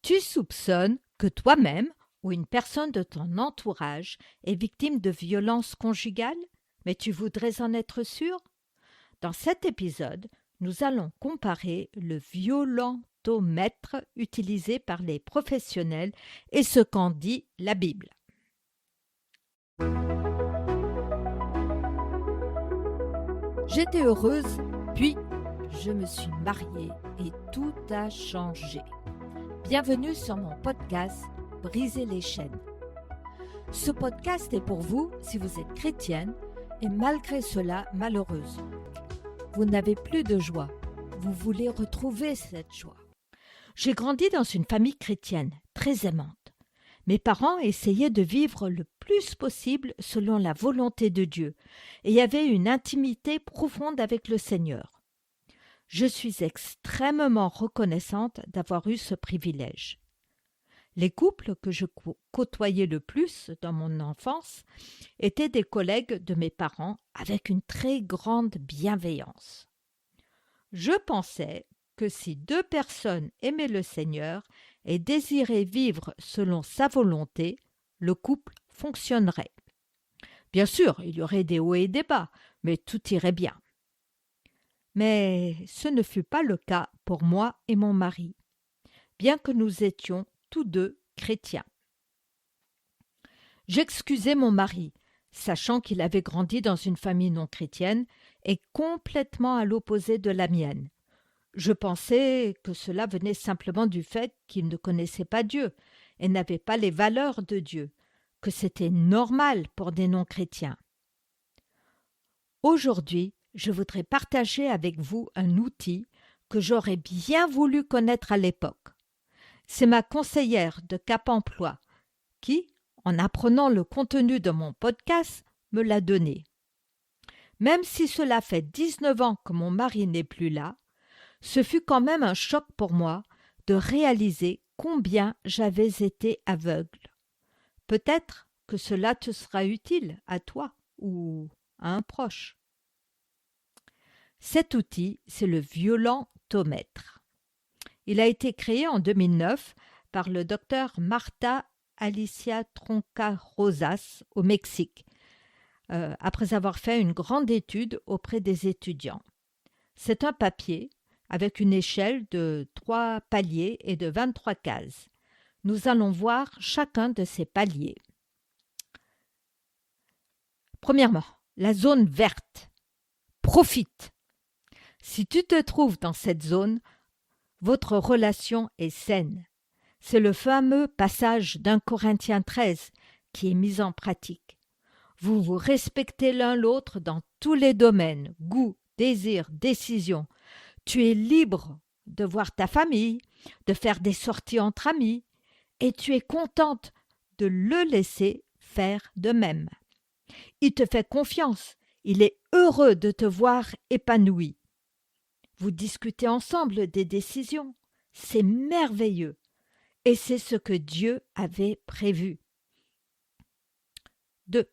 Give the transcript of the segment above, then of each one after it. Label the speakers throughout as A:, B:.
A: Tu soupçonnes que toi-même ou une personne de ton entourage est victime de violences conjugales, mais tu voudrais en être sûr? Dans cet épisode, nous allons comparer le violentomètre utilisé par les professionnels et ce qu'en dit la Bible. J'étais heureuse, puis je me suis mariée et tout a changé. Bienvenue sur mon podcast Briser les chaînes. Ce podcast est pour vous si vous êtes chrétienne et malgré cela malheureuse. Vous n'avez plus de joie. Vous voulez retrouver cette joie. J'ai grandi dans une famille chrétienne très aimante. Mes parents essayaient de vivre le plus possible selon la volonté de Dieu et avaient une intimité profonde avec le Seigneur. Je suis extrêmement reconnaissante d'avoir eu ce privilège. Les couples que je côtoyais le plus dans mon enfance étaient des collègues de mes parents avec une très grande bienveillance. Je pensais que si deux personnes aimaient le Seigneur et désiraient vivre selon sa volonté, le couple fonctionnerait. Bien sûr, il y aurait des hauts et des bas, mais tout irait bien. Mais ce ne fut pas le cas pour moi et mon mari, bien que nous étions tous deux chrétiens. J'excusais mon mari, sachant qu'il avait grandi dans une famille non chrétienne et complètement à l'opposé de la mienne. Je pensais que cela venait simplement du fait qu'il ne connaissait pas Dieu et n'avait pas les valeurs de Dieu, que c'était normal pour des non-chrétiens. Aujourd'hui, je voudrais partager avec vous un outil que j'aurais bien voulu connaître à l'époque. C'est ma conseillère de Cap Emploi qui, en apprenant le contenu de mon podcast, me l'a donné. Même si cela fait 19 ans que mon mari n'est plus là, ce fut quand même un choc pour moi de réaliser combien j'avais été aveugle. Peut-être que cela te sera utile à toi ou à un proche. Cet outil, c'est le violentomètre. Il a été créé en 2009 par le docteur Marta Alicia Tronca-Rosas au Mexique, après avoir fait une grande étude auprès des étudiants. C'est un papier avec une échelle de 3 paliers et de 23 cases. Nous allons voir chacun de ces paliers. Premièrement, la zone verte. Profite. Si tu te trouves dans cette zone, votre relation est saine. C'est le fameux passage d'1 Corinthiens 13 qui est mis en pratique. Vous vous respectez l'un l'autre dans tous les domaines, goût, désir, décision. Tu es libre de voir ta famille, de faire des sorties entre amis, et tu es contente de le laisser faire de même. Il te fait confiance, il est heureux de te voir épanoui. Vous discutez ensemble des décisions, c'est merveilleux, et c'est ce que Dieu avait prévu. 2.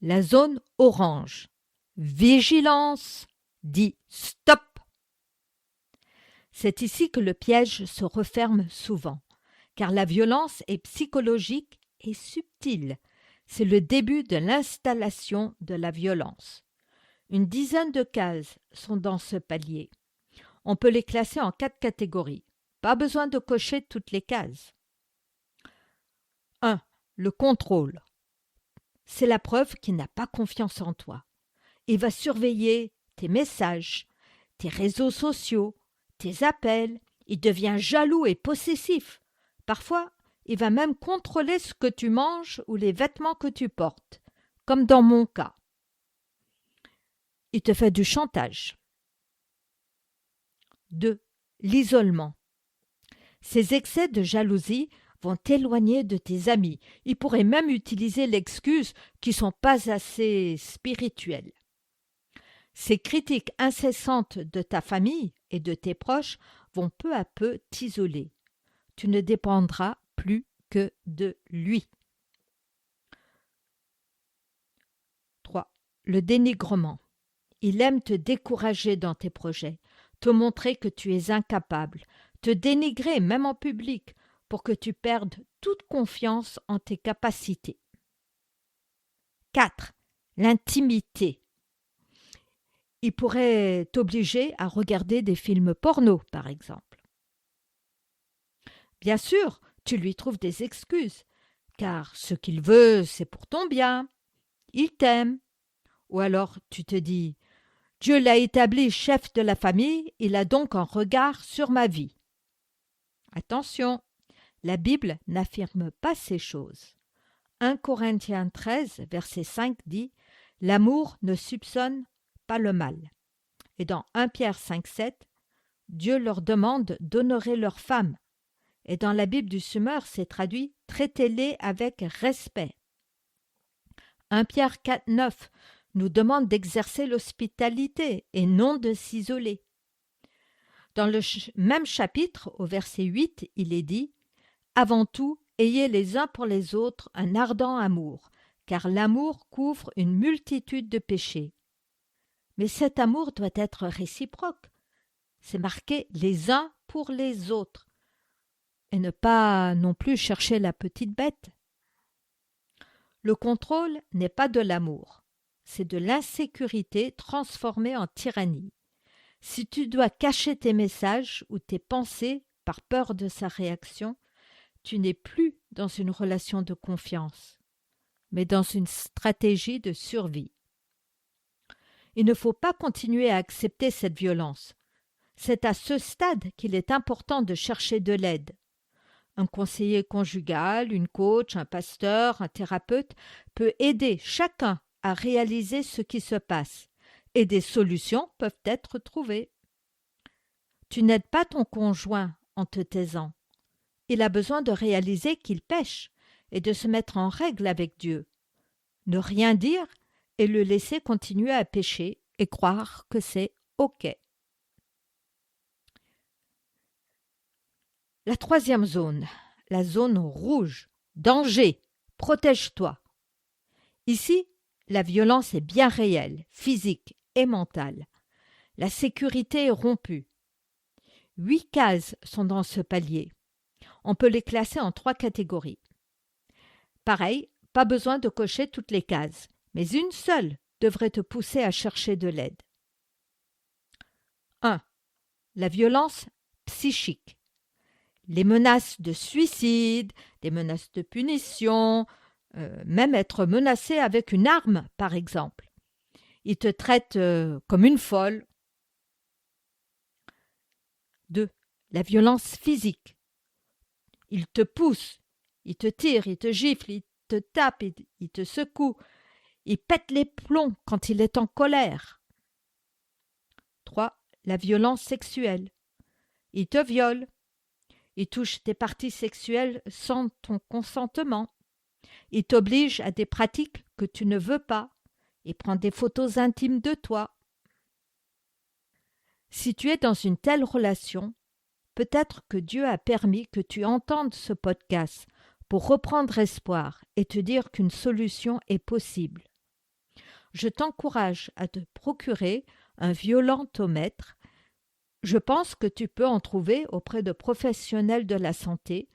A: La zone orange. Vigilance dit stop. C'est ici que le piège se referme souvent, car la violence est psychologique et subtile. C'est le début de l'installation de la violence. Une dizaine de cases sont dans ce palier. On peut les classer en 4 catégories. Pas besoin de cocher toutes les cases. 1. Le contrôle. C'est la preuve qu'il n'a pas confiance en toi. Il va surveiller tes messages, tes réseaux sociaux, tes appels. Il devient jaloux et possessif. Parfois, il va même contrôler ce que tu manges ou les vêtements que tu portes, comme dans mon cas. Il te fait du chantage. 2. L'isolement. Ces excès de jalousie vont t'éloigner de tes amis. Ils pourraient même utiliser l'excuse qu'ils ne sont pas assez spirituels. Ces critiques incessantes de ta famille et de tes proches vont peu à peu t'isoler. Tu ne dépendras plus que de lui. 3. Le dénigrement. Il aime te décourager dans tes projets, te montrer que tu es incapable, te dénigrer même en public, pour que tu perdes toute confiance en tes capacités. 4. L'intimité. Il pourrait t'obliger à regarder des films porno, par exemple. Bien sûr, tu lui trouves des excuses, car ce qu'il veut, c'est pour ton bien. Il t'aime. Ou alors tu te dis « Dieu l'a établi chef de la famille, il a donc un regard sur ma vie. » Attention, la Bible n'affirme pas ces choses. 1 Corinthiens 13, verset 5 dit « L'amour ne soupçonne pas le mal. » Et dans 1 Pierre 5, 7, Dieu leur demande d'honorer leurs femmes. Et dans la Bible du Semeur, c'est traduit « Traitez-les avec respect ». 1 Pierre 4, 9 nous demande d'exercer l'hospitalité et non de s'isoler. Dans le même chapitre, au verset 8, il est dit « Avant tout, ayez les uns pour les autres un ardent amour, car l'amour couvre une multitude de péchés. » Mais cet amour doit être réciproque. C'est marqué les uns pour les autres. Et ne pas non plus chercher la petite bête. Le contrôle n'est pas de l'amour. C'est de l'insécurité transformée en tyrannie. Si tu dois cacher tes messages ou tes pensées par peur de sa réaction, tu n'es plus dans une relation de confiance, mais dans une stratégie de survie. Il ne faut pas continuer à accepter cette violence. C'est à ce stade qu'il est important de chercher de l'aide. Un conseiller conjugal, une coach, un pasteur, un thérapeute peut aider chacun à réaliser ce qui se passe et des solutions peuvent être trouvées. Tu n'aides pas ton conjoint en te taisant. Il a besoin de réaliser qu'il pêche et de se mettre en règle avec Dieu. Ne rien dire et le laisser continuer à pécher et croire que c'est OK. La troisième zone, la zone rouge. Danger, protège-toi. Ici, la violence est bien réelle, physique et mentale. La sécurité est rompue. 8 cases sont dans ce palier. On peut les classer en 3 catégories. Pareil, pas besoin de cocher toutes les cases, mais une seule devrait te pousser à chercher de l'aide. 1. La violence psychique. Les menaces de suicide, des menaces de punition, même être menacé avec une arme, par exemple. Ils te traitent comme une folle. 2. La violence physique. Ils te poussent, ils te tirent, ils te giflent, ils te tapent, ils te secouent. Ils pètent les plombs quand il est en colère. 3. La violence sexuelle. Ils te violent. Ils touchent tes parties sexuelles sans ton consentement. Ils t'obligent à des pratiques que tu ne veux pas. Ils prennent des photos intimes de toi. Si tu es dans une telle relation, peut-être que Dieu a permis que tu entendes ce podcast pour reprendre espoir et te dire qu'une solution est possible. Je t'encourage à te procurer un violentomètre. Je pense que tu peux en trouver auprès de professionnels de la santé,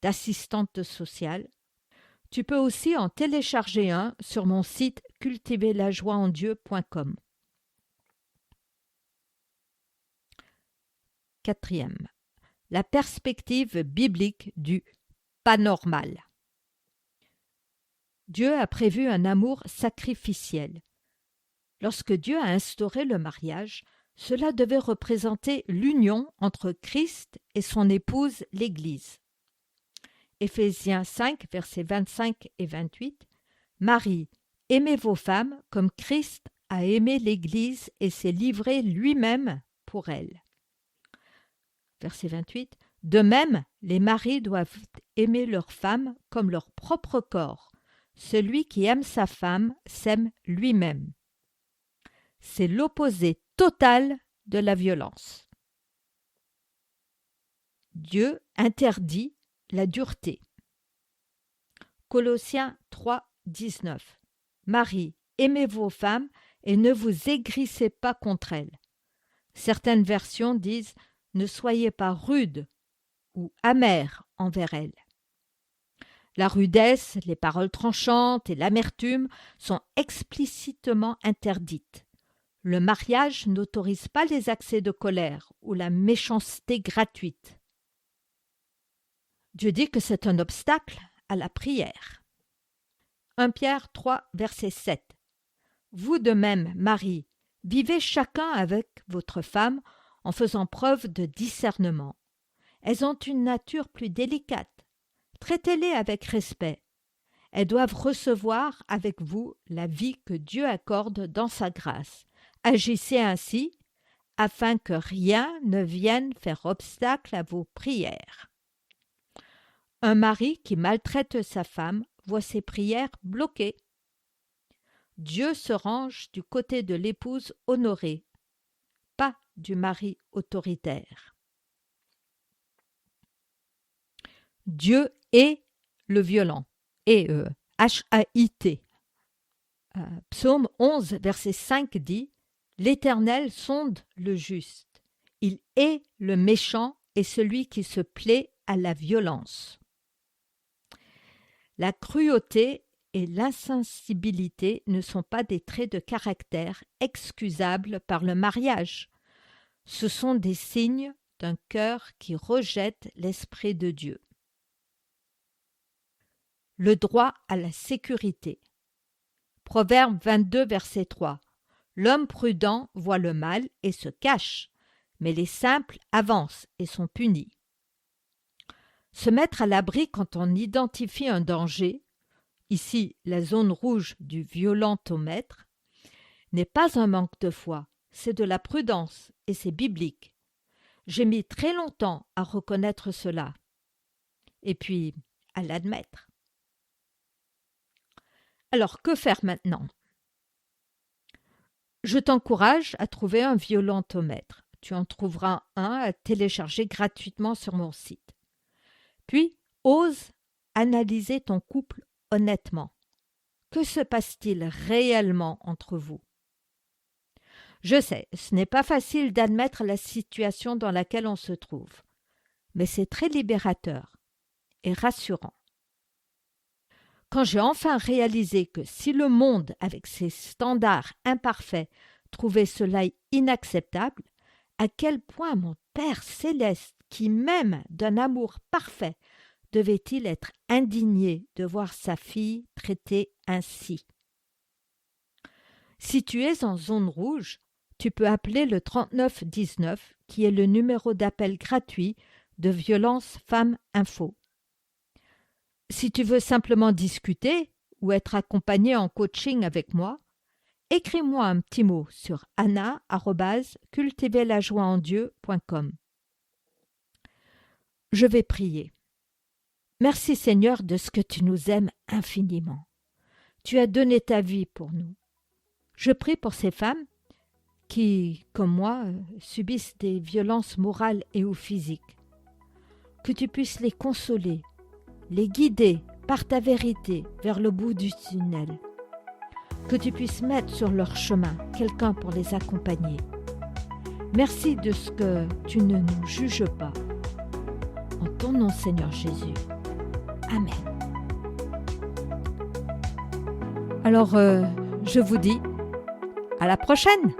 A: d'assistantes sociales. Tu peux aussi en télécharger un sur mon site cultiverlajoiesendieu.com. 4. La perspective biblique du pas normal. Dieu a prévu un amour sacrificiel. Lorsque Dieu a instauré le mariage, cela devait représenter l'union entre Christ et son épouse, l'Église. Éphésiens 5, versets 25 et 28. Marie, aimez vos femmes comme Christ a aimé l'Église et s'est livré lui-même pour elle. Verset 28. De même, les maris doivent aimer leurs femmes comme leur propre corps. Celui qui aime sa femme s'aime lui-même. C'est l'opposé total de la violence. Dieu interdit la dureté. Colossiens 3, 19. Marie, aimez vos femmes et ne vous aigrissez pas contre elles. Certaines versions disent « Ne soyez pas rudes ». ou amer envers elle. La rudesse, les paroles tranchantes et l'amertume sont explicitement interdites. Le mariage n'autorise pas les accès de colère ou la méchanceté gratuite. Dieu dit que c'est un obstacle à la prière. 1 Pierre 3, verset 7. Vous de même, Marie, vivez chacun avec votre femme en faisant preuve de discernement. Elles ont une nature plus délicate. Traitez-les avec respect. Elles doivent recevoir avec vous la vie que Dieu accorde dans sa grâce. Agissez ainsi afin que rien ne vienne faire obstacle à vos prières. Un mari qui maltraite sa femme voit ses prières bloquées. Dieu se range du côté de l'épouse honorée, pas du mari autoritaire. Dieu est le violent, H-A-I-T. Psaume 11, verset 5 dit « L'Éternel sonde le juste. Il est le méchant et celui qui se plaît à la violence. » La cruauté et l'insensibilité ne sont pas des traits de caractère excusables par le mariage. Ce sont des signes d'un cœur qui rejette l'Esprit de Dieu. Le droit à la sécurité. Proverbe 22, verset 3. L'homme prudent voit le mal et se cache, mais les simples avancent et sont punis. Se mettre à l'abri quand on identifie un danger, ici la zone rouge du violentomètre, n'est pas un manque de foi, c'est de la prudence et c'est biblique. J'ai mis très longtemps à reconnaître cela, et puis à l'admettre. Alors, que faire maintenant? Je t'encourage à trouver un violentomètre. Tu en trouveras un à télécharger gratuitement sur mon site. Puis, ose analyser ton couple honnêtement. Que se passe-t-il réellement entre vous? Je sais, ce n'est pas facile d'admettre la situation dans laquelle on se trouve, mais c'est très libérateur et rassurant. Quand j'ai enfin réalisé que si le monde, avec ses standards imparfaits, trouvait cela inacceptable, à quel point mon Père céleste, qui m'aime d'un amour parfait, devait-il être indigné de voir sa fille traitée ainsi? Si tu es en zone rouge, tu peux appeler le 3919, qui est le numéro d'appel gratuit de Violence Femmes Info. Si tu veux simplement discuter ou être accompagné en coaching avec moi, écris-moi un petit mot sur anna@cultiverlajoieendieu.com. Je vais prier. Merci Seigneur de ce que tu nous aimes infiniment. Tu as donné ta vie pour nous. Je prie pour ces femmes qui, comme moi, subissent des violences morales et ou physiques. Que tu puisses les consoler, les guider par ta vérité vers le bout du tunnel. Que tu puisses mettre sur leur chemin quelqu'un pour les accompagner. Merci de ce que tu ne nous juges pas. En ton nom, Seigneur Jésus. Amen. Alors, je vous dis à la prochaine.